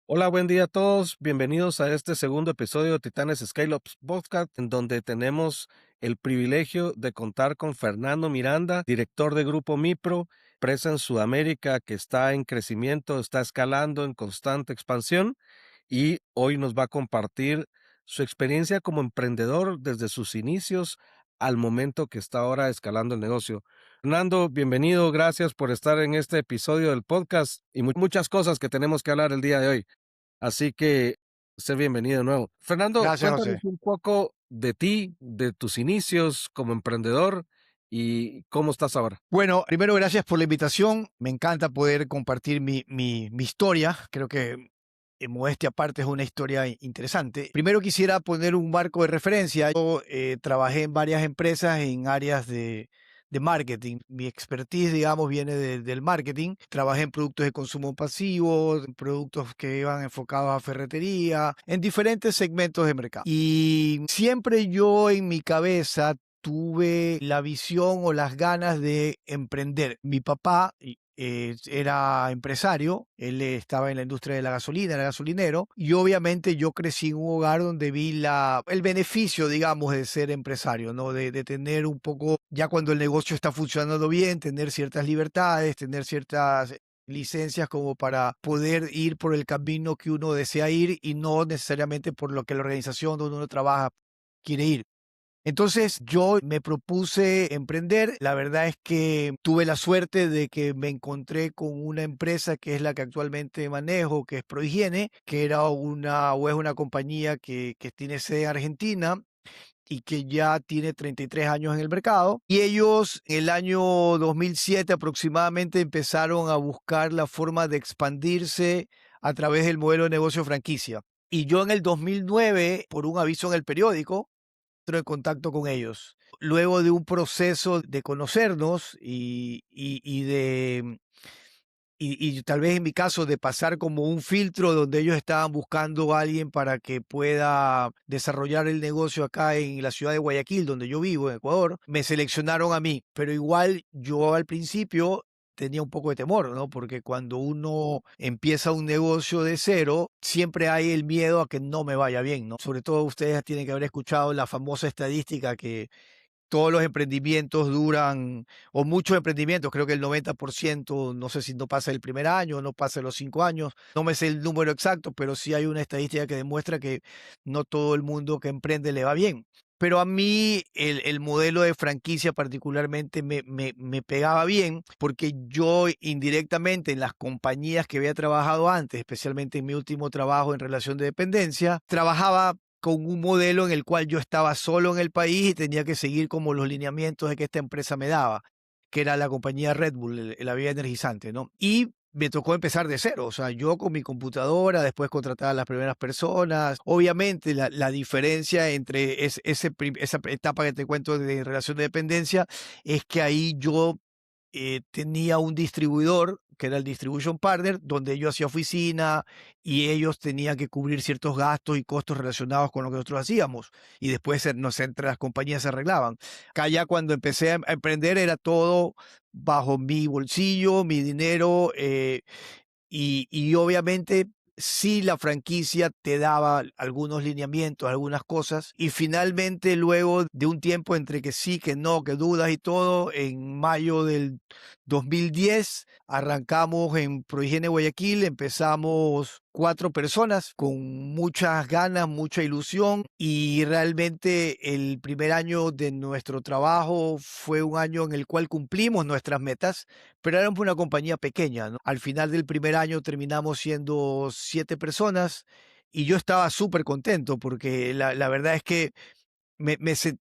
Hola, buen día a todos. Bienvenidos a este segundo episodio de Titanes Scale Ups Podcast, en donde tenemos el privilegio de contar con Fernando Miranda, director de Grupo Mipro, empresa en Sudamérica que está en crecimiento, está escalando en constante expansión y hoy nos va a compartir su experiencia como emprendedor desde sus inicios al momento que está ahora escalando el negocio. Fernando, bienvenido, gracias por estar en este episodio del podcast y muchas cosas que tenemos que hablar el día de hoy. Así que sé bienvenido de nuevo. Fernando, Gracias, cuéntanos José. un poco de ti, de tus inicios como emprendedor y cómo estás ahora. Bueno, primero gracias por la invitación. Me encanta poder compartir mi historia. Creo que en modestia aparte es una historia interesante. Primero quisiera poner un marco de referencia. Yo trabajé en varias empresas en áreas de marketing. Mi expertise, digamos, viene del marketing. Trabajé en productos de consumo pasivo, en productos que iban enfocados a ferretería, en diferentes segmentos de mercado. Y siempre yo en mi cabeza tuve la visión o las ganas de emprender. Mi papá era empresario, él estaba en la industria de la gasolina, era gasolinero, y obviamente yo crecí en un hogar donde vi el beneficio, digamos, de ser empresario, ¿no? De tener un poco, ya cuando el negocio está funcionando bien, tener ciertas libertades, tener ciertas licencias como para poder ir por el camino que uno desea ir y no necesariamente por lo que la organización donde uno trabaja quiere ir. Entonces yo me propuse emprender. La verdad es que tuve la suerte de que me encontré con una empresa que es la que actualmente manejo, que es Prohigiene, que era una o es una compañía que tiene sede en Argentina y que ya tiene 33 años en el mercado. Y ellos en el año 2007 aproximadamente empezaron a buscar la forma de expandirse a través del modelo de negocio franquicia. Y yo en el 2009, por un aviso en el periódico, entro en contacto con ellos. Luego de un proceso de conocernos y tal vez en mi caso de pasar como un filtro donde ellos estaban buscando a alguien para que pueda desarrollar el negocio acá en la ciudad de Guayaquil, donde yo vivo, en Ecuador, me seleccionaron a mí. Pero igual yo al principio tenía un poco de temor, ¿no? Porque cuando uno empieza un negocio de cero, siempre hay el miedo a que no me vaya bien, ¿no? Sobre todo ustedes tienen que haber escuchado la famosa estadística que todos los emprendimientos duran, o muchos emprendimientos, creo que el 90%, no sé si no pasa el primer año, no pasa los 5 años, no me sé el número exacto, pero sí hay una estadística que demuestra que no todo el mundo que emprende le va bien. Pero a mí el modelo de franquicia particularmente me pegaba bien porque yo indirectamente en las compañías que había trabajado antes, especialmente en mi último trabajo en relación de dependencia, trabajaba con un modelo en el cual yo estaba solo en el país y tenía que seguir como los lineamientos de que esta empresa me daba, que era la compañía Red Bull, la vía energizante, ¿no? Y me tocó empezar de cero, o sea, yo con mi computadora, después contratar a las primeras personas. Obviamente la diferencia entre esa etapa que te cuento de relación de dependencia es que ahí yo tenía un distribuidor, que era el Distribution Partner, donde yo hacía oficina y ellos tenían que cubrir ciertos gastos y costos relacionados con lo que nosotros hacíamos. Y después entre las compañías se arreglaban. Acá ya cuando empecé a emprender era todo bajo mi bolsillo, mi dinero, y obviamente sí la franquicia te daba algunos lineamientos, algunas cosas, y finalmente luego de un tiempo entre que sí, que no, que dudas y todo, en mayo del 2010 arrancamos en Prohigiene Guayaquil, empezamos 4 personas con muchas ganas, mucha ilusión, y realmente el primer año de nuestro trabajo fue un año en el cual cumplimos nuestras metas, pero éramos una compañía pequeña, ¿no? Al final del primer año terminamos siendo 7 personas y yo estaba súper contento porque la verdad es que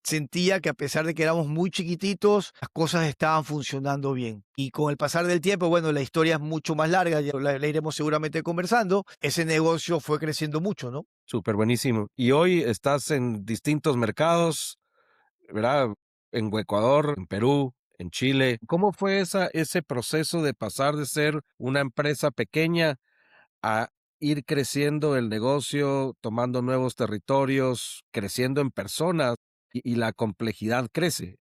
sentía que a pesar de que éramos muy chiquititos, las cosas estaban funcionando bien. Y con el pasar del tiempo, bueno, la historia es mucho más larga, ya la iremos seguramente conversando. Ese negocio fue creciendo mucho, ¿no? Súper buenísimo. Y hoy estás en distintos mercados, ¿verdad? En Ecuador, en Perú, en Chile. ¿Cómo fue ese proceso de pasar de ser una empresa pequeña a ir creciendo el negocio, tomando nuevos territorios, creciendo en personas y la complejidad crece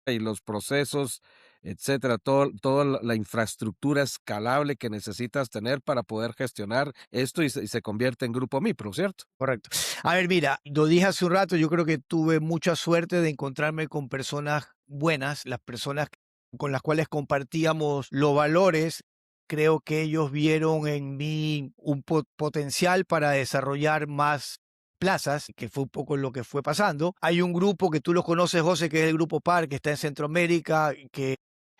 y los procesos etcétera, toda la infraestructura escalable que necesitas tener para poder gestionar esto y se convierte en Grupo Mipro, ¿cierto? Correcto. A ver, mira, lo dije hace un rato, yo creo que tuve mucha suerte de encontrarme con personas buenas, las personas con las cuales compartíamos los valores. Creo que ellos vieron en mí un potencial para desarrollar más plazas, que fue un poco lo que fue pasando. Hay un grupo que tú lo conoces, José, que es el Grupo PAR, que está en Centroamérica, que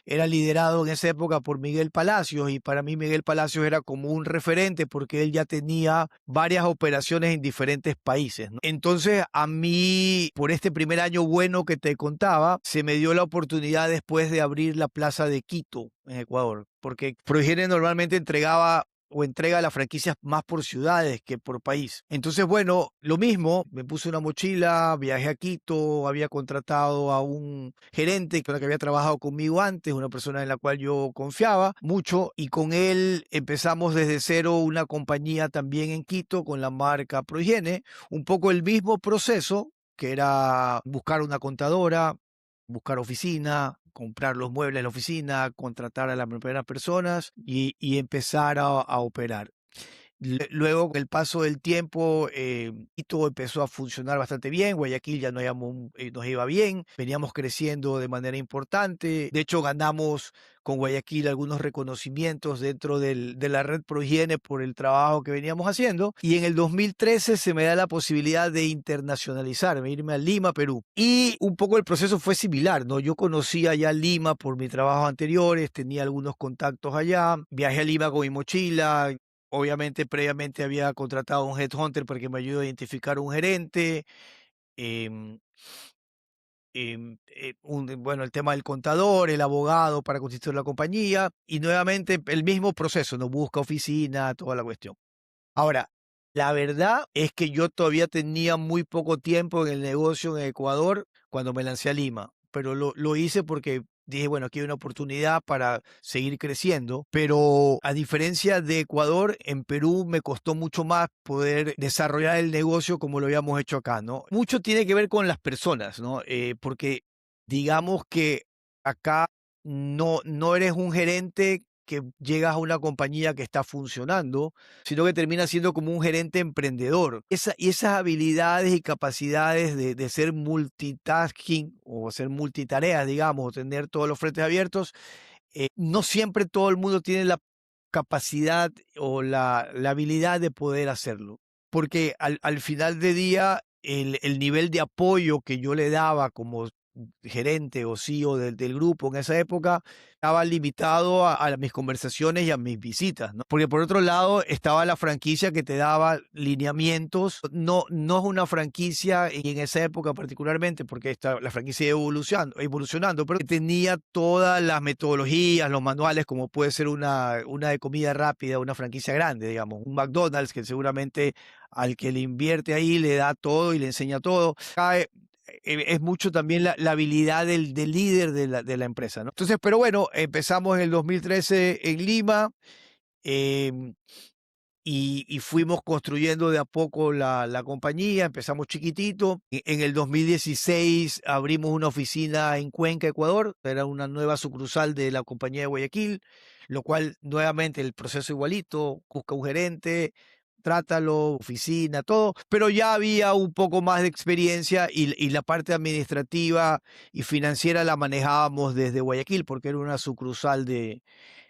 era liderado en esa época por Miguel Palacios, y para mí Miguel Palacios era como un referente porque él ya tenía varias operaciones en diferentes países, ¿no? Entonces a mí, por este primer año bueno que te contaba, se me dio la oportunidad después de abrir la plaza de Quito en Ecuador, porque Prohigiene normalmente entregaba o entrega las franquicias más por ciudades que por país. Entonces, bueno, lo mismo, me puse una mochila, viajé a Quito, había contratado a un gerente con el que había trabajado conmigo antes, una persona en la cual yo confiaba mucho, y con él empezamos desde cero una compañía también en Quito con la marca Prohigiene, un poco el mismo proceso, que era buscar una contadora, buscar oficina, comprar los muebles de la oficina, contratar a las primeras personas y empezar a operar. Luego, con el paso del tiempo, Quito empezó a funcionar bastante bien, Guayaquil ya nos iba bien, veníamos creciendo de manera importante, de hecho ganamos con Guayaquil algunos reconocimientos dentro de la red Prohigiene por el trabajo que veníamos haciendo, y en el 2013 se me da la posibilidad de internacionalizarme, irme a Lima, Perú, y un poco el proceso fue similar, ¿no? Yo conocía ya Lima por mis trabajos anteriores, tenía algunos contactos allá, viajé a Lima con mi mochila. Obviamente, previamente había contratado a un headhunter para que me ayude a identificar un gerente. em, bueno, el tema del contador, el abogado para constituir la compañía. Y nuevamente el mismo proceso, ¿no? Busca oficina, toda la cuestión. Ahora, la verdad es que yo todavía tenía muy poco tiempo en el negocio en Ecuador cuando me lancé a Lima, pero lo hice porque dije, bueno, aquí hay una oportunidad para seguir creciendo, pero a diferencia de Ecuador, en Perú me costó mucho más poder desarrollar el negocio como lo habíamos hecho acá, ¿no? Mucho tiene que ver con las personas, ¿no? Porque digamos que acá no eres un gerente que llegas a una compañía que está funcionando, sino que termina siendo como un gerente emprendedor. Y esas habilidades y capacidades de ser multitasking o ser multitareas, digamos, o tener todos los frentes abiertos, no siempre todo el mundo tiene la capacidad o la habilidad de poder hacerlo. Porque al final de día, el nivel de apoyo que yo le daba como gerente o CEO del grupo en esa época estaba limitado a mis conversaciones y a mis visitas, ¿no? Porque por otro lado estaba la franquicia que te daba lineamientos. No es una franquicia, y en esa época particularmente, porque la franquicia iba evolucionando, pero tenía todas las metodologías, los manuales, como puede ser una de comida rápida, una franquicia grande, digamos, un McDonald's, que seguramente al que le invierte ahí le da todo y le enseña todo. Es mucho también la habilidad del líder de la empresa, ¿no? Entonces, pero bueno, empezamos en el 2013 en Lima, em, y fuimos construyendo de a poco la compañía, empezamos chiquitito. En el 2016 abrimos una oficina en Cuenca, Ecuador, era una nueva sucursal de la compañía de Guayaquil, lo cual nuevamente el proceso igualito, busca un gerente, trátalo, oficina, todo, pero ya había un poco más de experiencia, y la parte administrativa y financiera la manejábamos desde Guayaquil porque era una sucursal de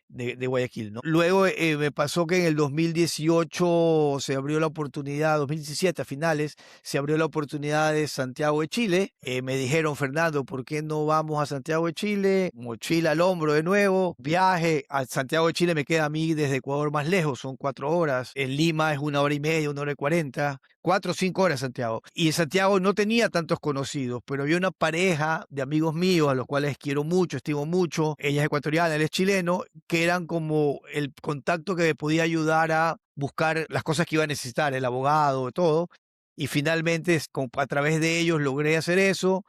Guayaquil, ¿no? Luego me pasó que en el 2018 se abrió la oportunidad, 2017 a finales, se abrió la oportunidad de Santiago de Chile. Me dijeron, Fernando, ¿por qué no vamos a Santiago de Chile? Mochila al hombro de nuevo, viaje a Santiago de Chile me queda a mí desde Ecuador más lejos, son 4 horas. En Lima es 1 hora y media, 1 hora y 40, 4 o 5 horas Santiago. Y en Santiago no tenía tantos conocidos, pero había una pareja de amigos míos a los cuales quiero mucho, estimo mucho. Ella es ecuatoriana, él es chileno, que eran como el contacto que me podía ayudar a buscar las cosas que iba a necesitar, el abogado, todo. Y finalmente, a través de ellos logré hacer eso,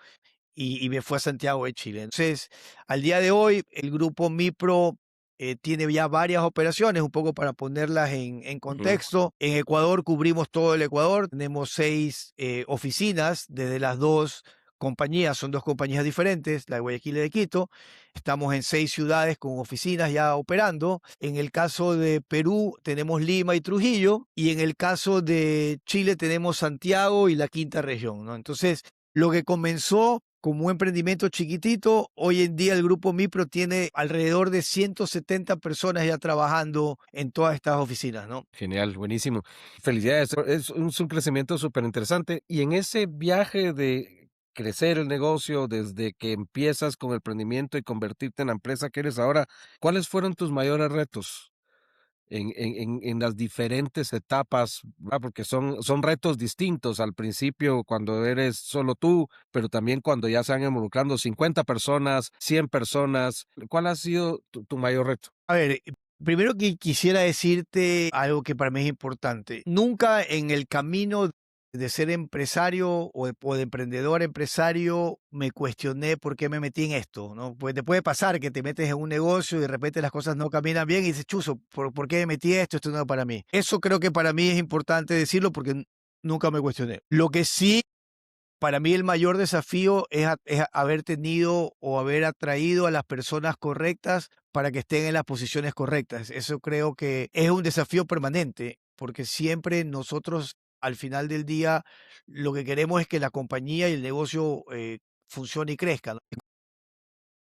y me fui a Santiago de Chile. Entonces, al día de hoy, el grupo Mipro tiene ya varias operaciones, un poco para ponerlas en Ujú. contexto. En Ecuador cubrimos todo el Ecuador, tenemos 6 oficinas, desde las 2 compañías, son dos compañías diferentes, la de Guayaquil y de Quito. Estamos en 6 ciudades con oficinas ya operando. En el caso de Perú tenemos Lima y Trujillo, y en el caso de Chile tenemos Santiago y la quinta región, ¿no? Entonces, lo que comenzó como un emprendimiento chiquitito, hoy en día el grupo Mipro tiene alrededor de 170 personas ya trabajando en todas estas oficinas, ¿no? Genial, buenísimo. Felicidades. Es un crecimiento súper interesante. Y en ese viaje de crecer el negocio desde que empiezas con el emprendimiento y convertirte en la empresa que eres ahora, ¿cuáles fueron tus mayores retos en las diferentes etapas? Porque son retos distintos al principio cuando eres solo tú, pero también cuando ya se van involucrando 50 personas, 100 personas. ¿Cuál ha sido tu mayor reto? A ver, primero que quisiera decirte algo que para mí es importante. Nunca en el camino de ser empresario o de emprendedor a empresario me cuestioné por qué me metí en esto, ¿no? Pues te puede pasar que te metes en un negocio y de repente las cosas no caminan bien y dices, chuzo, ¿por qué me metí en esto? Esto no es para mí. Eso creo que para mí es importante decirlo porque nunca me cuestioné. Lo que sí, para mí el mayor desafío es haber tenido o haber atraído a las personas correctas para que estén en las posiciones correctas. Eso creo que es un desafío permanente, porque siempre nosotros al final del día lo que queremos es que la compañía y el negocio funcione y crezca, ¿no?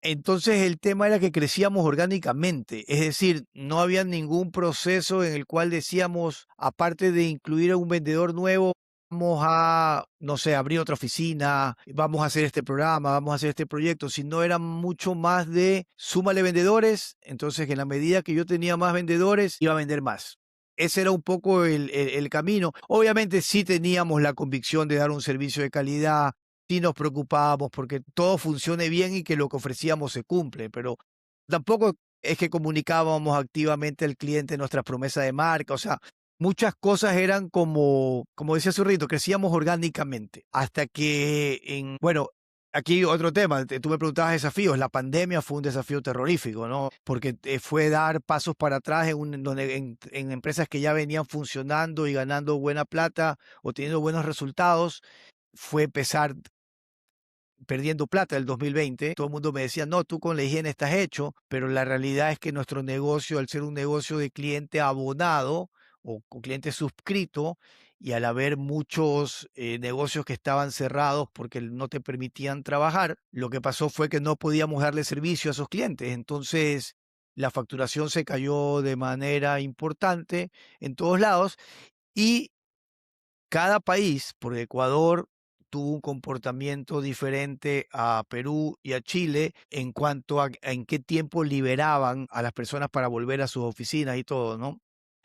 Entonces el tema era que crecíamos orgánicamente, es decir, no había ningún proceso en el cual decíamos, aparte de incluir a un vendedor nuevo, vamos a, no sé, abrir otra oficina, vamos a hacer este programa, vamos a hacer este proyecto, sino era mucho más de súmale vendedores, entonces en la medida que yo tenía más vendedores, iba a vender más. Ese era un poco el camino. Obviamente sí teníamos la convicción de dar un servicio de calidad, sí nos preocupábamos porque todo funcione bien y que lo que ofrecíamos se cumple, pero tampoco es que comunicábamos activamente al cliente nuestras promesas de marca, o sea, muchas cosas eran como decía hace un rito, crecíamos orgánicamente, hasta que bueno, aquí otro tema, tú me preguntabas desafíos, la pandemia fue un desafío terrorífico, ¿no? Porque fue dar pasos para atrás en empresas que ya venían funcionando y ganando buena plata o teniendo buenos resultados, fue empezar perdiendo plata el 2020. Todo el mundo me decía, no, tú con la higiene estás hecho, pero la realidad es que nuestro negocio, al ser un negocio de cliente abonado o con cliente suscrito, y al haber muchos negocios que estaban cerrados porque no te permitían trabajar, lo que pasó fue que no podíamos darle servicio a esos clientes. Entonces, la facturación se cayó de manera importante en todos lados y cada país, por Ecuador, tuvo un comportamiento diferente a Perú y a Chile en cuanto a en qué tiempo liberaban a las personas para volver a sus oficinas y todo, ¿no?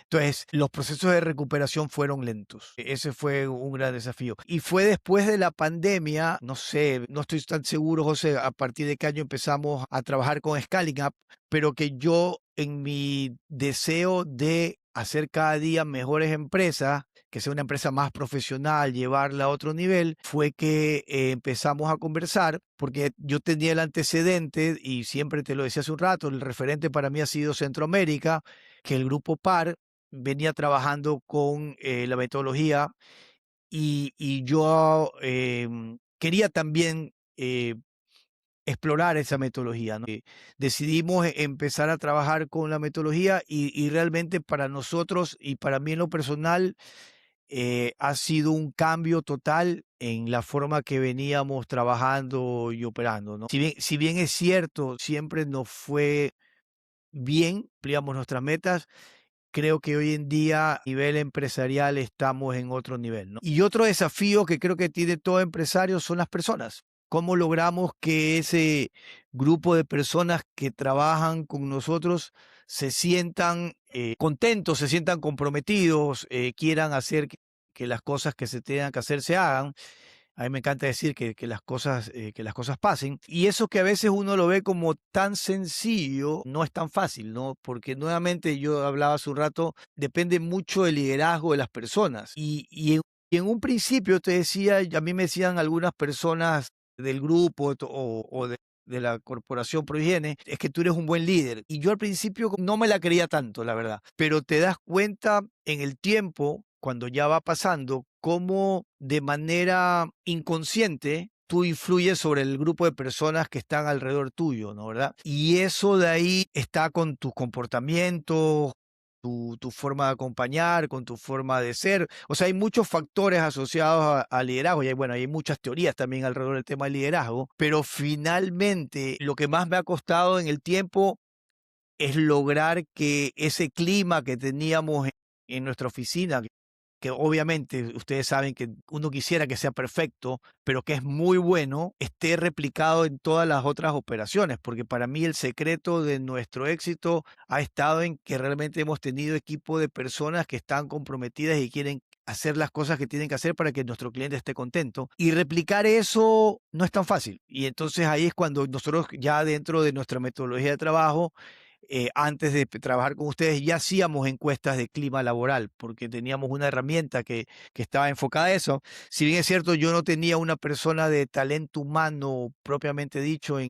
Entonces, los procesos de recuperación fueron lentos. Ese fue un gran desafío. Y fue después de la pandemia, no sé, no estoy tan seguro, José, a partir de qué año empezamos a trabajar con Scaling Up, pero que yo en mi deseo de hacer cada día mejores empresas, que sea una empresa más profesional, llevarla a otro nivel, fue que empezamos a conversar, porque yo tenía el antecedente, y siempre te lo decía hace un rato, el referente para mí ha sido Centroamérica, que el grupo PAR venía trabajando con la metodología y yo quería también explorar esa metodología, ¿no? Decidimos empezar a trabajar con la metodología y realmente para nosotros y para mí en lo personal ha sido un cambio total en la forma que veníamos trabajando y operando, ¿no? Si bien es cierto, siempre nos fue bien, cumplíamos nuestras metas, creo que hoy en día a nivel empresarial estamos en otro nivel, ¿no? Y otro desafío que creo que tiene todo empresario son las personas. ¿Cómo logramos que ese grupo de personas que trabajan con nosotros se sientan contentos, se sientan comprometidos, quieran hacer que las cosas que se tengan que hacer se hagan? A mí me encanta decir que las cosas pasen. Y eso que a veces uno lo ve como tan sencillo, no es tan fácil, ¿no? Porque nuevamente yo hablaba hace un rato, depende mucho del liderazgo de las personas. Y en un principio te decía, a mí me decían algunas personas del grupo de la corporación Prohigiene, es que tú eres un buen líder. Y yo al principio no me la creía tanto, la verdad. Pero te das cuenta en el tiempo, cuando ya va pasando, cómo de manera inconsciente tú influyes sobre el grupo de personas que están alrededor tuyo, ¿no? ¿Verdad? Y eso de ahí está con tus comportamientos, tu forma de acompañar, con tu forma de ser. O sea, hay muchos factores asociados al liderazgo y bueno, hay muchas teorías también alrededor del tema del liderazgo, pero finalmente lo que más me ha costado en el tiempo es lograr que ese clima que teníamos en nuestra oficina, que obviamente ustedes saben que uno quisiera que sea perfecto, pero que es muy bueno, esté replicado en todas las otras operaciones, porque para mí el secreto de nuestro éxito ha estado en que realmente hemos tenido equipo de personas que están comprometidas y quieren hacer las cosas que tienen que hacer para que nuestro cliente esté contento. Y replicar eso no es tan fácil. Y entonces ahí es cuando nosotros ya dentro de nuestra metodología de trabajo antes de trabajar con ustedes ya hacíamos encuestas de clima laboral, porque teníamos una herramienta que estaba enfocada a eso. Si bien es cierto, yo no tenía una persona de talento humano propiamente dicho en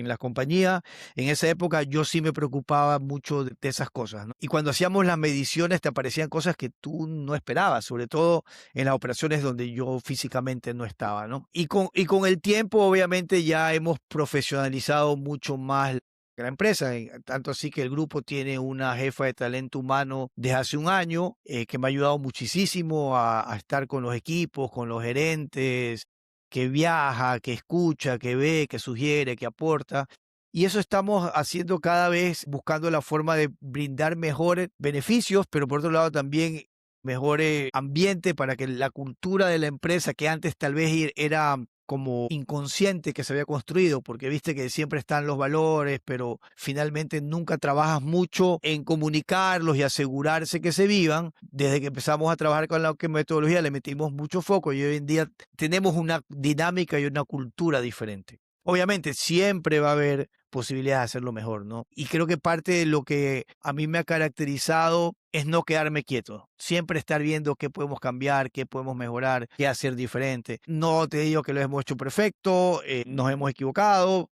la compañía, en esa época yo sí me preocupaba mucho de esas cosas, ¿no? Y cuando hacíamos las mediciones te aparecían cosas que tú no esperabas, sobre todo en las operaciones donde yo físicamente no estaba, ¿no? Y con el tiempo, obviamente, ya hemos profesionalizado mucho más la empresa, tanto así que el grupo tiene una jefa de talento humano desde hace un año que me ha ayudado muchísimo a estar con los equipos, con los gerentes, que viaja, que escucha, que ve, que sugiere, que aporta. Y eso estamos haciendo cada vez buscando la forma de brindar mejores beneficios, pero por otro lado también mejor ambiente para que la cultura de la empresa, que antes tal vez era como inconsciente que se había construido, porque viste que siempre están los valores, pero finalmente nunca trabajas mucho en comunicarlos y asegurarse que se vivan. Desde que empezamos a trabajar con la metodología le metimos mucho foco y hoy en día tenemos una dinámica y una cultura diferente. Obviamente siempre va a haber posibilidades de hacerlo mejor, ¿no? Y creo que parte de lo que a mí me ha caracterizado es no quedarme quieto, siempre estar viendo qué podemos cambiar, qué podemos mejorar, qué hacer diferente. No te digo que lo hemos hecho perfecto, nos hemos equivocado,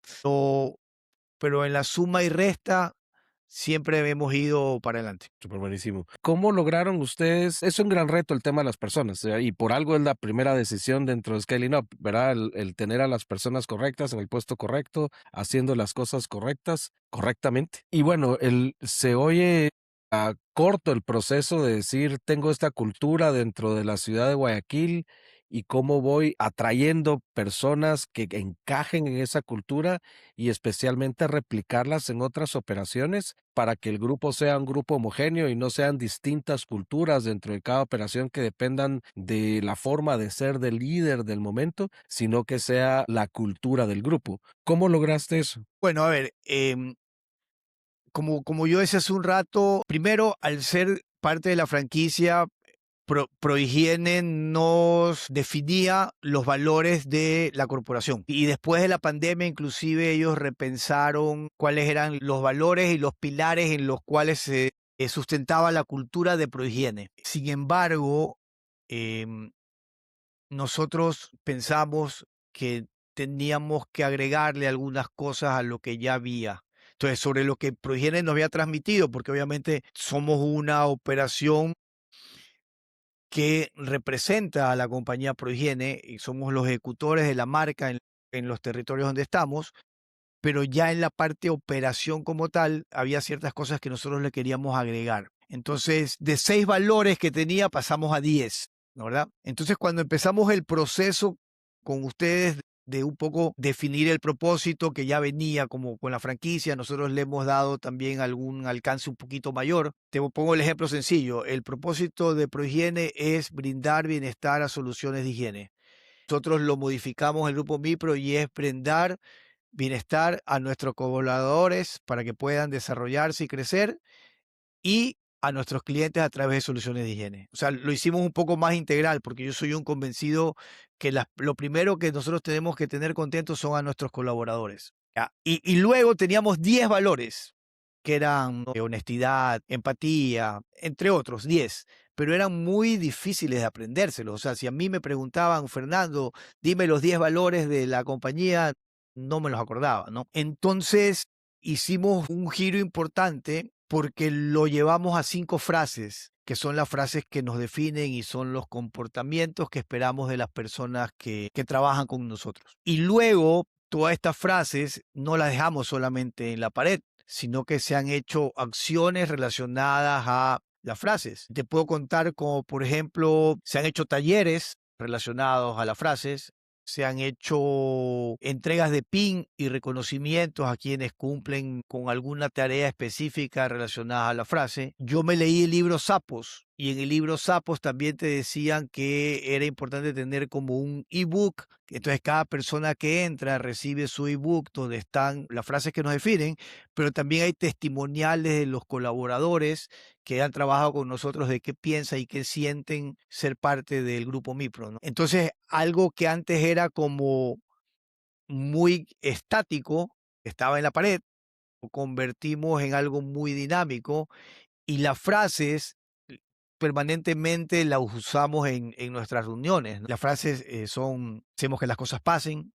pero en la suma y resta siempre hemos ido para adelante. Súper buenísimo. ¿Cómo lograron ustedes? Es un gran reto el tema de las personas, y por algo es la primera decisión dentro de Scaling Up, ¿verdad? El tener a las personas correctas en el puesto correcto, haciendo las cosas correctas, correctamente. Y bueno, se oye corto el proceso de decir, tengo esta cultura dentro de la ciudad de Guayaquil y cómo voy atrayendo personas que encajen en esa cultura y especialmente replicarlas en otras operaciones para que el grupo sea un grupo homogéneo y no sean distintas culturas dentro de cada operación que dependan de la forma de ser del líder del momento, sino que sea la cultura del grupo. ¿Cómo lograste eso? Bueno, a ver, como yo decía hace un rato, primero, al ser parte de la franquicia, Prohigiene nos definía los valores de la corporación. Y después de la pandemia, inclusive ellos repensaron cuáles eran los valores y los pilares en los cuales se sustentaba la cultura de Prohigiene. Sin embargo, em, nosotros pensamos que teníamos que agregarle algunas cosas a lo que ya había. Entonces, sobre lo que Prohigiene nos había transmitido, porque obviamente somos una operación que representa a la compañía Prohigiene y somos los ejecutores de la marca en los territorios donde estamos, pero ya en la parte operación como tal había ciertas cosas que nosotros le queríamos agregar. Entonces, de 6 valores que tenía pasamos a 10, ¿no? ¿Verdad? Entonces, cuando empezamos el proceso con ustedes de un poco definir el propósito que ya venía como con la franquicia, nosotros le hemos dado también algún alcance un poquito mayor. Te pongo el ejemplo sencillo. El propósito de Prohigiene es brindar bienestar a soluciones de higiene. Nosotros lo modificamos en el grupo Mipro y es brindar bienestar a nuestros colaboradores para que puedan desarrollarse y crecer y a nuestros clientes a través de soluciones de higiene. O sea, lo hicimos un poco más integral porque yo soy un convencido que lo primero que nosotros tenemos que tener contentos son a nuestros colaboradores. ¿Ya? Y luego teníamos 10 valores que eran, ¿no?, honestidad, empatía, entre otros, 10, pero eran muy difíciles de aprendérselos. O sea, si a mí me preguntaban, Fernando, dime los 10 valores de la compañía, no me los acordaba, ¿no? Entonces hicimos un giro importante porque lo llevamos a 5 frases que son las frases que nos definen y son los comportamientos que esperamos de las personas que trabajan con nosotros. Y luego, todas estas frases no las dejamos solamente en la pared, sino que se han hecho acciones relacionadas a las frases. Te puedo contar como, por ejemplo, se han hecho talleres relacionados a las frases, se han hecho entregas de PIN y reconocimientos a quienes cumplen con alguna tarea específica relacionada a la frase. Yo me leí el libro Sapos y en el libro Sapos también te decían que era importante tener como un ebook. Entonces cada persona que entra recibe su ebook donde están las frases que nos definen, pero también hay testimoniales de los colaboradores que han trabajado con nosotros de qué piensan y qué sienten ser parte del grupo Mipro, ¿no? Entonces, algo que antes era como muy estático, estaba en la pared, lo convertimos en algo muy dinámico y las frases permanentemente las usamos en nuestras reuniones, ¿no? Las frases son, hacemos que las cosas pasen,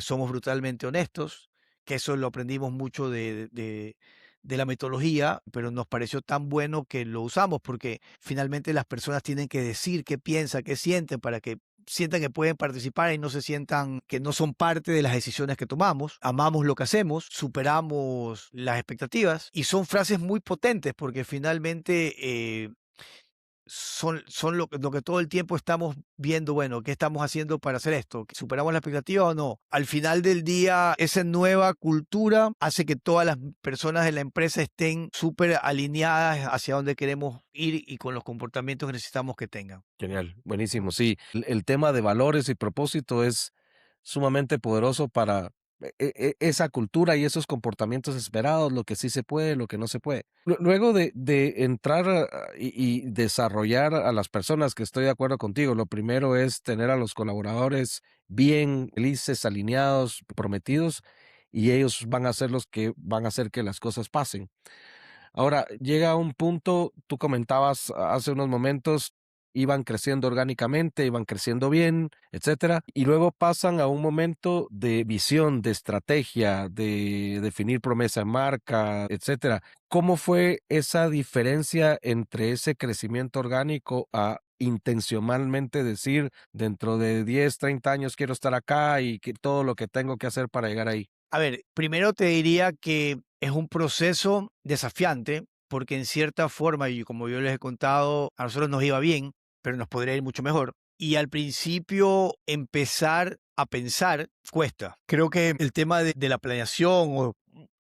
somos brutalmente honestos, que eso lo aprendimos mucho de la metodología, pero nos pareció tan bueno que lo usamos porque finalmente las personas tienen que decir qué piensan, qué sienten para que sientan que pueden participar y no se sientan que no son parte de las decisiones que tomamos. Amamos lo que hacemos, superamos las expectativas y son frases muy potentes porque finalmente son lo que todo el tiempo estamos viendo, bueno, ¿qué estamos haciendo para hacer esto? ¿Superamos la expectativa o no? Al final del día, esa nueva cultura hace que todas las personas de la empresa estén súper alineadas hacia donde queremos ir y con los comportamientos que necesitamos que tengan. Genial, buenísimo. Sí, el tema de valores y propósito es sumamente poderoso para esa cultura y esos comportamientos esperados, lo que sí se puede, lo que no se puede. Luego de entrar y desarrollar a las personas, que estoy de acuerdo contigo, lo primero es tener a los colaboradores bien felices, alineados, prometidos, y ellos van a ser los que van a hacer que las cosas pasen. Ahora, llega un punto, tú comentabas hace unos momentos, iban creciendo orgánicamente, iban creciendo bien, etcétera, y luego pasan a un momento de visión, de estrategia, de definir promesa de marca, etcétera. ¿Cómo fue esa diferencia entre ese crecimiento orgánico a intencionalmente decir, dentro de 10, 30 años quiero estar acá y que todo lo que tengo que hacer para llegar ahí? A ver, primero te diría que es un proceso desafiante porque en cierta forma, y como yo les he contado, a nosotros nos iba bien, pero nos podría ir mucho mejor. Y al principio empezar a pensar cuesta. Creo que el tema de la planeación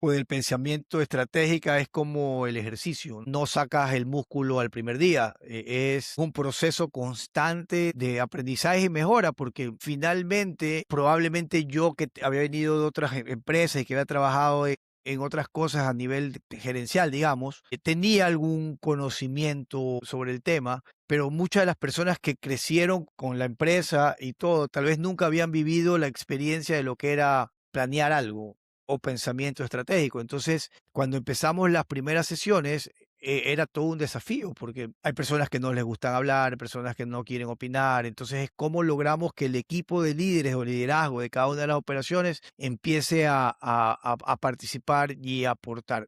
o del pensamiento estratégica es como el ejercicio. No sacas el músculo al primer día. Es un proceso constante de aprendizaje y mejora porque finalmente, probablemente yo que había venido de otras empresas y que había trabajado en otras cosas a nivel gerencial, digamos, tenía algún conocimiento sobre el tema, pero muchas de las personas que crecieron con la empresa y todo, tal vez nunca habían vivido la experiencia de lo que era planear algo o pensamiento estratégico. Entonces, cuando empezamos las primeras sesiones, era todo un desafío, porque hay personas que no les gustan hablar, personas que no quieren opinar. Entonces, es cómo logramos que el equipo de líderes o liderazgo de cada una de las operaciones empiece a participar y a aportar.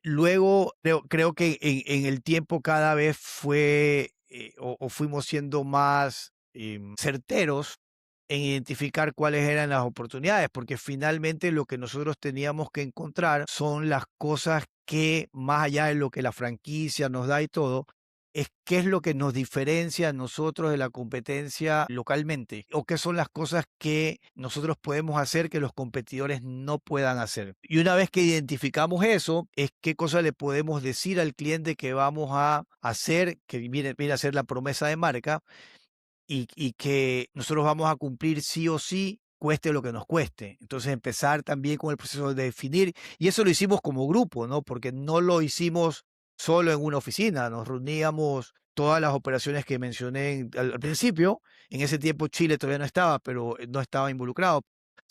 Luego, creo que en el tiempo cada vez fue o fuimos siendo más certeros en identificar cuáles eran las oportunidades, porque finalmente lo que nosotros teníamos que encontrar son las cosas que, más allá de lo que la franquicia nos da y todo, es qué es lo que nos diferencia a nosotros de la competencia localmente, o qué son las cosas que nosotros podemos hacer que los competidores no puedan hacer. Y una vez que identificamos eso, es qué cosa le podemos decir al cliente que vamos a hacer, que viene a ser la promesa de marca, y que nosotros vamos a cumplir sí o sí, cueste lo que nos cueste. Entonces empezar también con el proceso de definir, y eso lo hicimos como grupo, ¿no? Porque no lo hicimos solo en una oficina, nos reuníamos todas las operaciones que mencioné al principio. En ese tiempo Chile todavía no estaba, pero no estaba involucrado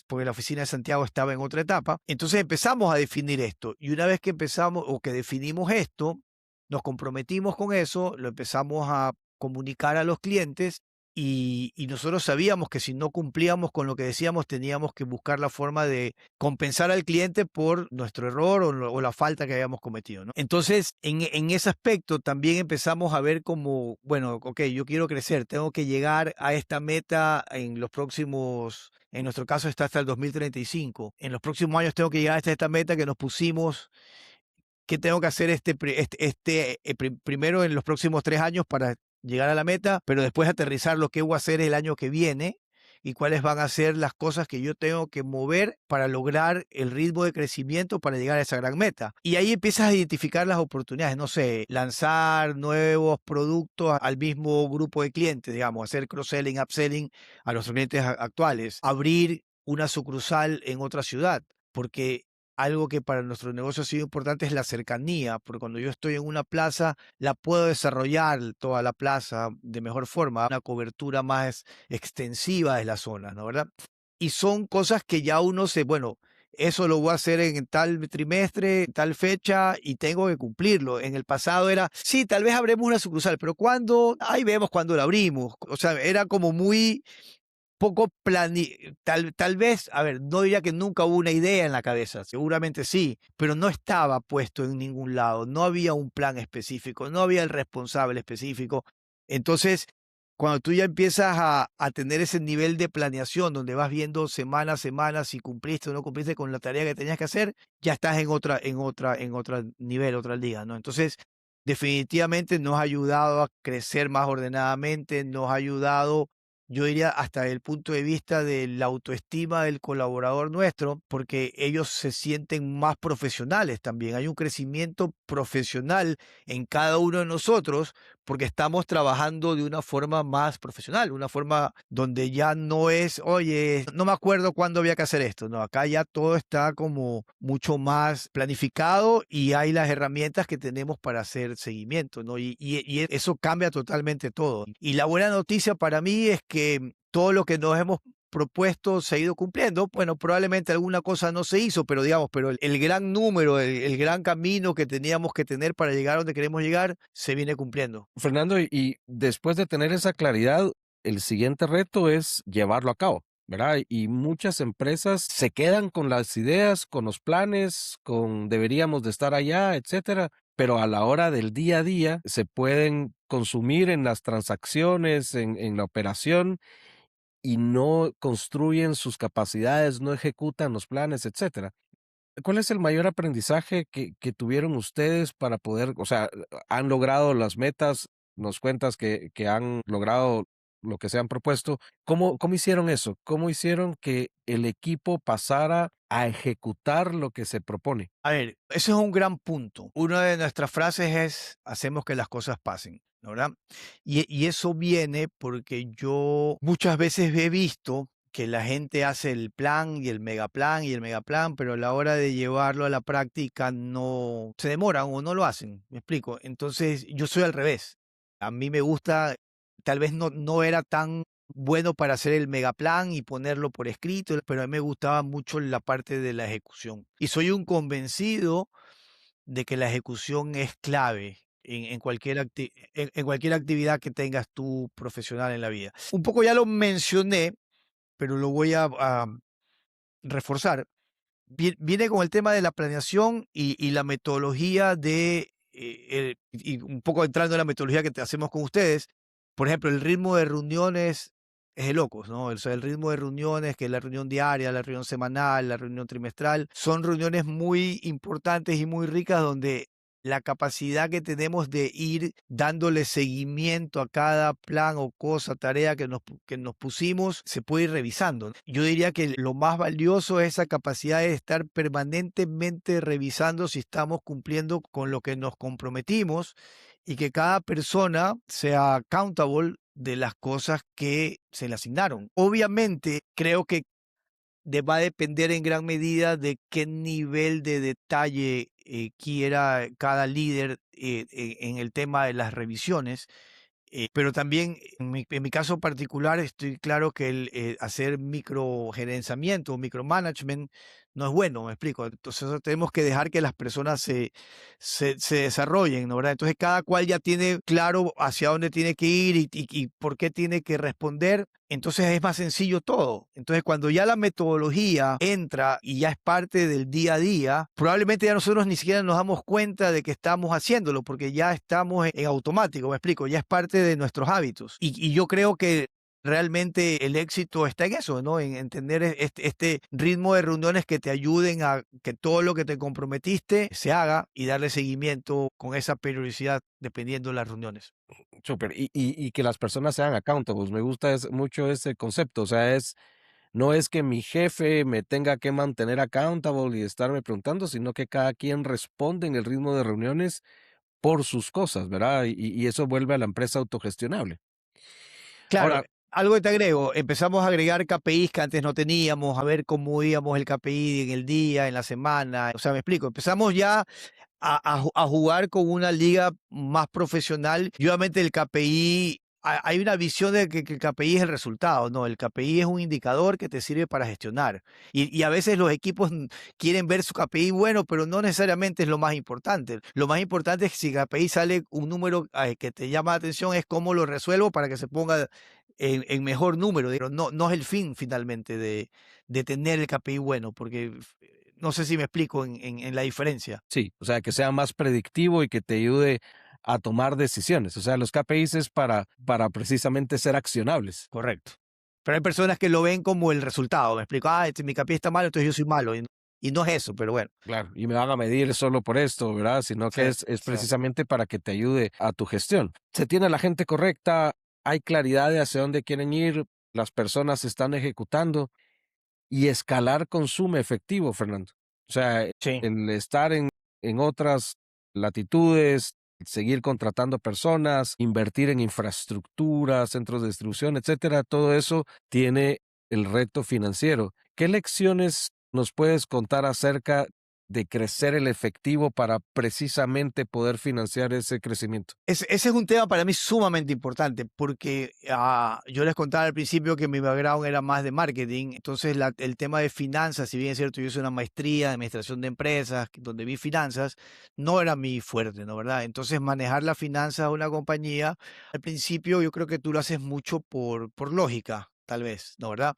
porque la oficina de Santiago estaba en otra etapa. Entonces empezamos a definir esto, y una vez que empezamos o que definimos esto, nos comprometimos con eso, lo empezamos a comunicar a los clientes y nosotros sabíamos que si no cumplíamos con lo que decíamos, teníamos que buscar la forma de compensar al cliente por nuestro error o la falta que habíamos cometido, ¿no? Entonces, en ese aspecto también empezamos a ver como, bueno, ok, yo quiero crecer, tengo que llegar a esta meta en los próximos, en nuestro caso está hasta el 2035. En los próximos años tengo que llegar hasta esta meta que nos pusimos. ¿Qué tengo que hacer primero en los próximos 3 años para llegar a la meta? Pero después aterrizar lo que voy a hacer el año que viene y cuáles van a ser las cosas que yo tengo que mover para lograr el ritmo de crecimiento para llegar a esa gran meta. Y ahí empiezas a identificar las oportunidades, no sé, lanzar nuevos productos al mismo grupo de clientes, digamos, hacer cross-selling, upselling a los clientes actuales, abrir una sucursal en otra ciudad, porque algo que para nuestro negocio ha sido importante es la cercanía, porque cuando yo estoy en una plaza, la puedo desarrollar toda la plaza de mejor forma, una cobertura más extensiva de la zona, ¿no? ¿Verdad? Y son cosas que ya uno bueno, eso lo voy a hacer en tal trimestre, tal fecha y tengo que cumplirlo. En el pasado era, sí, tal vez abremos una sucursal, pero ¿cuándo? Ahí vemos cuándo la abrimos. O sea, era como muy poco tal vez, a ver, no diría que nunca hubo una idea en la cabeza, seguramente sí, pero no estaba puesto en ningún lado, no había un plan específico, no había el responsable específico. Entonces, cuando tú ya empiezas a tener ese nivel de planeación donde vas viendo semana a semana si cumpliste o no cumpliste con la tarea que tenías que hacer, ya estás en otro nivel, otra liga, ¿no? Entonces, definitivamente nos ha ayudado a crecer más ordenadamente, nos ha ayudado, yo diría, hasta el punto de vista de la autoestima del colaborador nuestro, porque ellos se sienten más profesionales también. Hay un crecimiento profesional en cada uno de nosotros porque estamos trabajando de una forma más profesional, una forma donde ya no es, oye, no me acuerdo cuándo había que hacer esto. No, acá ya todo está como mucho más planificado y hay las herramientas que tenemos para hacer seguimiento, ¿no? Y eso cambia totalmente todo. Y la buena noticia para mí es que todo lo que nos hemos propuesto se ha ido cumpliendo. Bueno, probablemente alguna cosa no se hizo, pero digamos, pero el gran número, el gran camino que teníamos que tener para llegar a donde queremos llegar, se viene cumpliendo. Fernando, y después de tener esa claridad, el siguiente reto es llevarlo a cabo, ¿verdad? Y muchas empresas se quedan con las ideas, con los planes, con deberíamos de estar allá, etcétera, pero a la hora del día a día se pueden consumir en las transacciones, en la operación y no construyen sus capacidades, no ejecutan los planes, etcétera. ¿Cuál es el mayor aprendizaje que tuvieron ustedes para poder, o sea, han logrado las metas, nos cuentas que han logrado lo que se han propuesto? ¿Cómo hicieron eso? ¿Cómo hicieron que el equipo pasara a ejecutar lo que se propone? A ver, ese es un gran punto. Una de nuestras frases es, hacemos que las cosas pasen, ¿no? ¿Verdad? Y eso viene porque yo muchas veces he visto que la gente hace el plan y el megaplan y el megaplan, pero a la hora de llevarlo a la práctica no se demoran o no lo hacen. ¿Me explico? Entonces, yo soy al revés. A mí me gusta, tal vez no era tan bueno para hacer el megaplan y ponerlo por escrito, pero a mí me gustaba mucho la parte de la ejecución. Y soy un convencido de que la ejecución es clave en cualquier actividad que tengas tú profesional en la vida. Un poco ya lo mencioné, pero lo voy a reforzar. Viene con el tema de la planeación y la metodología y un poco entrando en la metodología que hacemos con ustedes. Por ejemplo, el ritmo de reuniones es de locos, ¿no? O sea, el ritmo de reuniones, que es la reunión diaria, la reunión semanal, la reunión trimestral, son reuniones muy importantes y muy ricas donde la capacidad que tenemos de ir dándole seguimiento a cada plan o cosa, tarea que nos pusimos, se puede ir revisando. Yo diría que lo más valioso es esa capacidad de estar permanentemente revisando si estamos cumpliendo con lo que nos comprometimos y que cada persona sea accountable de las cosas que se le asignaron. Obviamente, creo que va a depender en gran medida de qué nivel de detalle quiera cada líder en el tema de las revisiones. Pero también en mi caso particular estoy claro que el hacer microgerenciamiento o micromanagement no es bueno, me explico. Entonces tenemos que dejar que las personas se desarrollen, ¿no? ¿Verdad? Entonces cada cual ya tiene claro hacia dónde tiene que ir y por qué tiene que responder. Entonces es más sencillo todo. Entonces cuando ya la metodología entra y ya es parte del día a día, probablemente ya nosotros ni siquiera nos damos cuenta de que estamos haciéndolo porque ya estamos en automático, me explico, ya es parte de nuestros hábitos. Y yo creo que realmente el éxito está en eso, ¿no? En tener este ritmo de reuniones que te ayuden a que todo lo que te comprometiste se haga y darle seguimiento con esa periodicidad dependiendo de las reuniones. Súper. Y que las personas sean accountables. Me gusta mucho ese concepto. O sea, no es que mi jefe me tenga que mantener accountable y estarme preguntando, sino que cada quien responde en el ritmo de reuniones por sus cosas, ¿verdad? Y eso vuelve a la empresa autogestionable. Claro, Ahora, algo que te agrego, empezamos a agregar KPIs que antes no teníamos, a ver cómo íbamos el KPI en el día, en la semana, o sea, me explico, empezamos ya a jugar con una liga más profesional y obviamente el KPI, hay una visión de que el KPI es el resultado, no, el KPI es un indicador que te sirve para gestionar y a veces los equipos quieren ver su KPI bueno, pero no necesariamente es lo más importante. Lo más importante es que si el KPI sale un número que te llama la atención es cómo lo resuelvo para que se ponga en mejor número, pero no es el fin finalmente de tener el KPI bueno, porque no sé si me explico en la diferencia. sí, o sea, que sea más predictivo y que te ayude a tomar decisiones. O sea, los KPIs es para precisamente ser accionables. Correcto. Pero hay personas que lo ven como el resultado. Me explico, mi KPI está malo, entonces yo soy malo. Y no es eso, pero bueno. Claro, y me van a medir solo por esto, ¿verdad? Sino Sí, que es sí. precisamente para que te ayude a tu gestión. Se tiene la gente correcta, hay claridad de hacia dónde quieren ir, las personas se están ejecutando y escalar consume efectivo, Fernando. O sea, Sí. el estar en otras latitudes, seguir contratando personas, invertir en infraestructura, centros de distribución, etcétera, todo eso tiene el reto financiero. ¿Qué lecciones nos puedes contar acerca de crecer el efectivo para precisamente poder financiar ese crecimiento? Ese es un tema para mí sumamente importante porque yo les contaba al principio que mi background era más de marketing, entonces el tema de finanzas, si bien es cierto, yo hice una maestría de administración de empresas donde vi finanzas, no era mi fuerte, ¿no? ¿Verdad? Entonces manejar las finanzas de una compañía, al principio yo creo que tú lo haces mucho por lógica, tal vez, ¿no? ¿Verdad?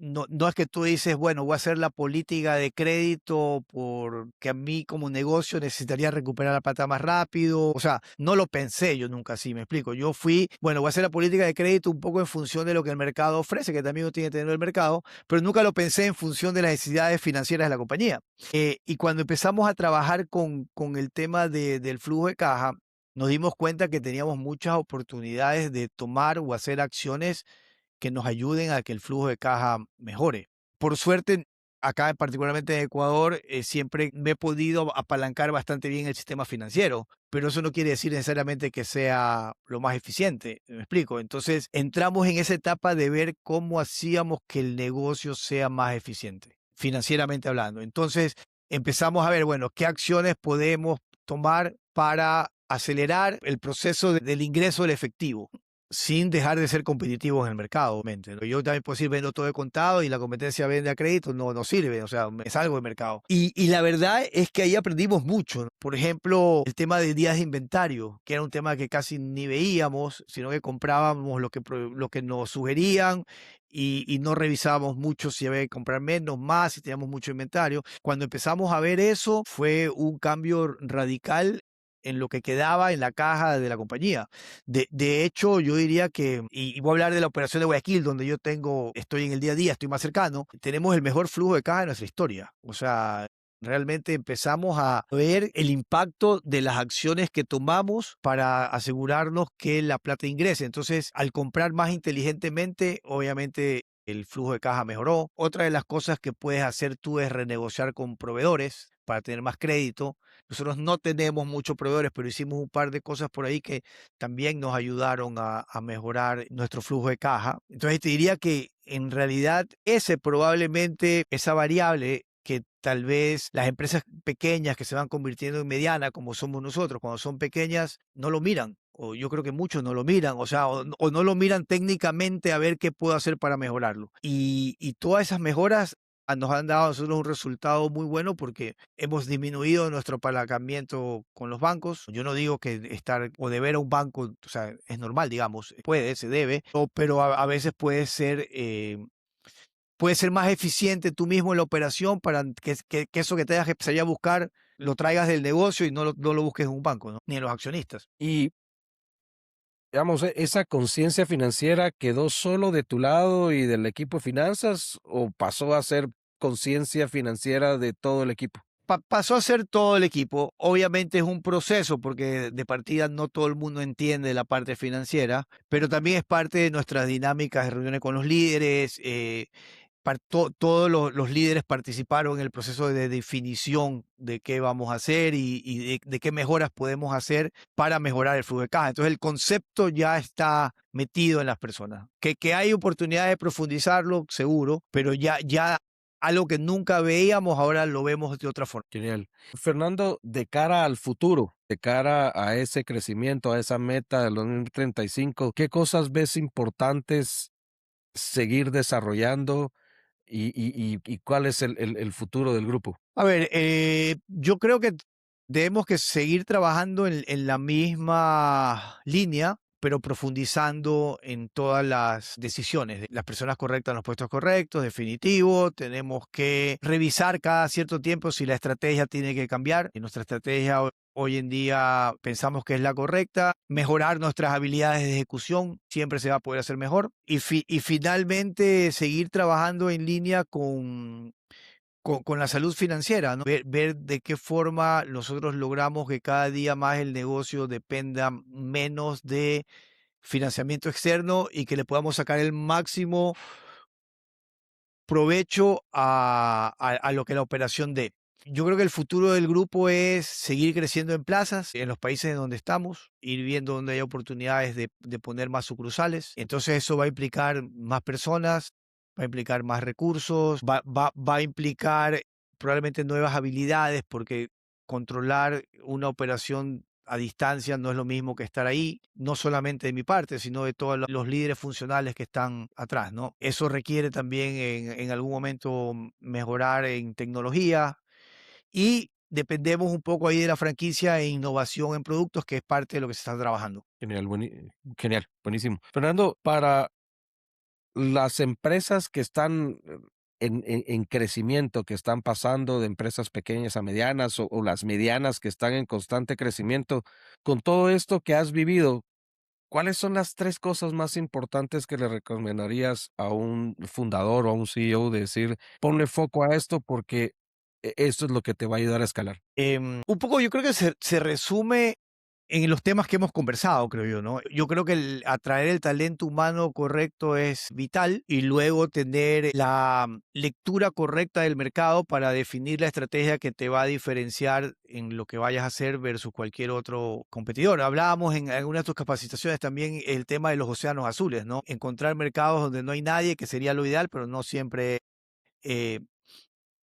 No es que tú dices, bueno, voy a hacer la política de crédito porque a mí como negocio necesitaría recuperar la plata más rápido. O sea, no lo pensé yo nunca así, me explico. Yo fui, bueno, voy a hacer la política de crédito un poco en función de lo que el mercado ofrece, que también uno tiene que tener el mercado, pero nunca lo pensé en función de las necesidades financieras de la compañía. Y cuando empezamos a trabajar con el tema del flujo de caja, nos dimos cuenta que teníamos muchas oportunidades de tomar o hacer acciones que nos ayuden a que el flujo de caja mejore. Por suerte, acá particularmente en Ecuador, siempre me he podido apalancar bastante bien el sistema financiero, pero eso no quiere decir necesariamente que sea lo más eficiente, ¿me explico? Entonces, entramos en esa etapa de ver cómo hacíamos que el negocio sea más eficiente, financieramente hablando. Entonces, empezamos a ver, bueno, qué acciones podemos tomar para acelerar el proceso del ingreso del efectivo sin dejar de ser competitivos en el mercado, obviamente, ¿no? Yo también puedo decir, vendo todo de contado y la competencia vende a crédito, no sirve, o sea, me salgo del mercado. Y la verdad es que ahí aprendimos mucho, ¿no? Por ejemplo, el tema de días de inventario, que era un tema que casi ni veíamos, sino que comprábamos lo que nos sugerían y no revisábamos mucho si había que comprar menos, más, si teníamos mucho inventario. Cuando empezamos a ver eso, fue un cambio radical en lo que quedaba en la caja de la compañía. De hecho, yo diría que, y voy a hablar de la operación de Guayaquil, donde estoy en el día a día, estoy más cercano, tenemos el mejor flujo de caja de nuestra historia. O sea, realmente empezamos a ver el impacto de las acciones que tomamos para asegurarnos que la plata ingrese. Entonces, al comprar más inteligentemente, obviamente el flujo de caja mejoró. Otra de las cosas que puedes hacer tú es renegociar con proveedores para tener más crédito. Nosotros no tenemos muchos proveedores, pero hicimos un par de cosas por ahí que también nos ayudaron a mejorar nuestro flujo de caja. Entonces te diría que en realidad probablemente esa variable que tal vez las empresas pequeñas que se van convirtiendo en medianas, como somos nosotros, cuando son pequeñas, no lo miran. O yo creo que muchos no lo miran, o sea, o no lo miran técnicamente a ver qué puedo hacer para mejorarlo. Y todas esas mejoras nos han dado a nosotros un resultado muy bueno porque hemos disminuido nuestro apalancamiento con los bancos. Yo no digo que estar o deber a un banco, o sea, es normal, digamos, puede, se debe, pero a veces puede ser más eficiente tú mismo en la operación para que eso que tengas que empezar a buscar lo traigas del negocio y no lo busques en un banco, ¿no? Ni en los accionistas. Y, digamos, esa conciencia financiera quedó solo de tu lado y del equipo de finanzas o pasó a ser conciencia financiera de todo el equipo. Pasó a ser todo el equipo. Obviamente es un proceso porque de partida no todo el mundo entiende la parte financiera, pero también es parte de nuestras dinámicas de reuniones con los líderes. Todos los líderes participaron en el proceso de definición de qué vamos a hacer y de qué mejoras podemos hacer para mejorar el flujo de caja. Entonces el concepto ya está metido en las personas. Que hay oportunidad de profundizarlo, seguro, pero ya algo que nunca veíamos, ahora lo vemos de otra forma. Genial. Fernando, de cara al futuro, de cara a ese crecimiento, a esa meta del 2035, ¿qué cosas ves importantes seguir desarrollando y cuál es el futuro del grupo? A ver, yo creo que debemos que seguir trabajando en la misma línea, pero profundizando en todas las decisiones, de las personas correctas en los puestos correctos, definitivo. Tenemos que revisar cada cierto tiempo si la estrategia tiene que cambiar. Y nuestra estrategia hoy en día pensamos que es la correcta. Mejorar nuestras habilidades de ejecución, siempre se va a poder hacer mejor. Y finalmente seguir trabajando en línea con la salud financiera, ¿no? Ver de qué forma nosotros logramos que cada día más el negocio dependa menos de financiamiento externo y que le podamos sacar el máximo provecho a lo que la operación dé. Yo creo que el futuro del grupo es seguir creciendo en plazas, en los países en donde estamos, ir viendo donde hay oportunidades de poner más sucursales. Entonces eso va a implicar más personas, va a implicar más recursos, va a implicar probablemente nuevas habilidades, porque controlar una operación a distancia no es lo mismo que estar ahí, no solamente de mi parte, sino de todos los líderes funcionales que están atrás, ¿no? Eso requiere también en algún momento mejorar en tecnología y dependemos un poco ahí de la franquicia e innovación en productos, que es parte de lo que se está trabajando. Genial, genial, buenísimo. Fernando, para las empresas que están en crecimiento, que están pasando de empresas pequeñas a medianas o las medianas que están en constante crecimiento, con todo esto que has vivido, ¿cuáles son las tres cosas más importantes que le recomendarías a un fundador o a un CEO de decir, ponle foco a esto porque esto es lo que te va a ayudar a escalar? Un poco yo creo que se resume en los temas que hemos conversado, creo yo, ¿no? Yo creo que atraer el talento humano correcto es vital y luego tener la lectura correcta del mercado para definir la estrategia que te va a diferenciar en lo que vayas a hacer versus cualquier otro competidor. Hablábamos en algunas de tus capacitaciones también el tema de los océanos azules, ¿no? Encontrar mercados donde no hay nadie, que sería lo ideal, pero no siempre eh,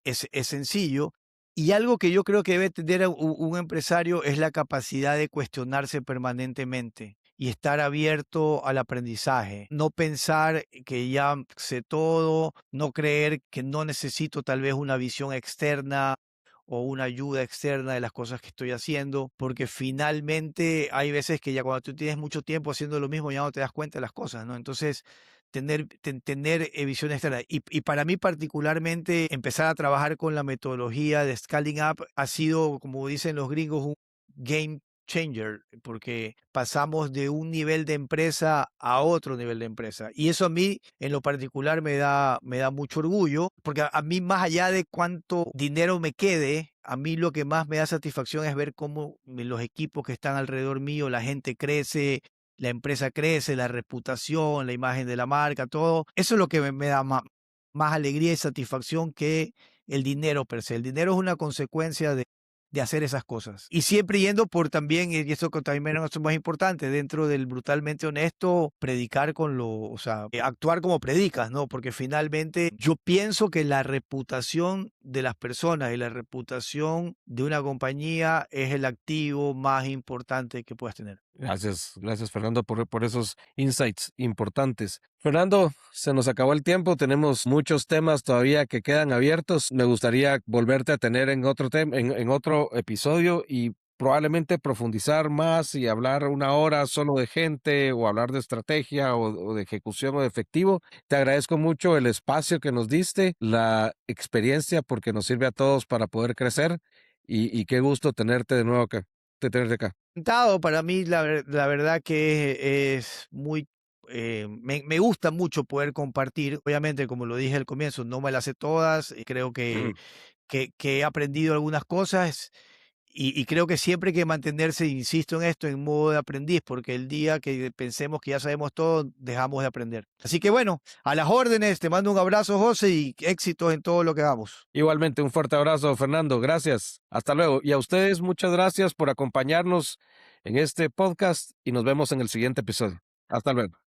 es sencillo. Y algo que yo creo que debe tener un empresario es la capacidad de cuestionarse permanentemente y estar abierto al aprendizaje. No pensar que ya sé todo, no creer que no necesito tal vez una visión externa o una ayuda externa de las cosas que estoy haciendo, porque finalmente hay veces que ya cuando tú tienes mucho tiempo haciendo lo mismo ya no te das cuenta de las cosas, ¿no? Entonces, tener visión externa. Y para mí particularmente, empezar a trabajar con la metodología de Scaling Up ha sido, como dicen los gringos, un game changer, porque pasamos de un nivel de empresa a otro nivel de empresa. Y eso a mí, en lo particular, me da mucho orgullo, porque a mí, más allá de cuánto dinero me quede, a mí lo que más me da satisfacción es ver cómo los equipos que están alrededor mío, la gente crece, la empresa crece, la reputación, la imagen de la marca, todo. Eso es lo que me da más alegría y satisfacción que el dinero per se. El dinero es una consecuencia de hacer esas cosas. Y siempre yendo por también, y esto que también es más importante, dentro del brutalmente honesto, predicar o sea, actuar como predicas, ¿no? Porque finalmente yo pienso que la reputación de las personas y la reputación de una compañía es el activo más importante que puedes tener. Gracias Fernando por esos insights importantes. Fernando, se nos acabó el tiempo, tenemos muchos temas todavía que quedan abiertos. Me gustaría volverte a tener en otro en otro episodio y probablemente profundizar más y hablar una hora solo de gente o hablar de estrategia o de ejecución o de efectivo. Te agradezco mucho el espacio que nos diste, la experiencia porque nos sirve a todos para poder crecer y qué gusto tenerte de nuevo acá, de tenerte acá. Encantado, para mí la verdad que es muy, me gusta mucho poder compartir. Obviamente, como lo dije al comienzo, no me las sé todas, y creo Ujú. que he aprendido algunas cosas y creo que siempre hay que mantenerse, insisto en esto, en modo de aprendiz, porque el día que pensemos que ya sabemos todo, dejamos de aprender. Así que bueno, a las órdenes, te mando un abrazo, José, y éxitos en todo lo que hagamos. Igualmente, un fuerte abrazo, Fernando. Gracias. Hasta luego. Y a ustedes, muchas gracias por acompañarnos en este podcast y nos vemos en el siguiente episodio. Hasta luego.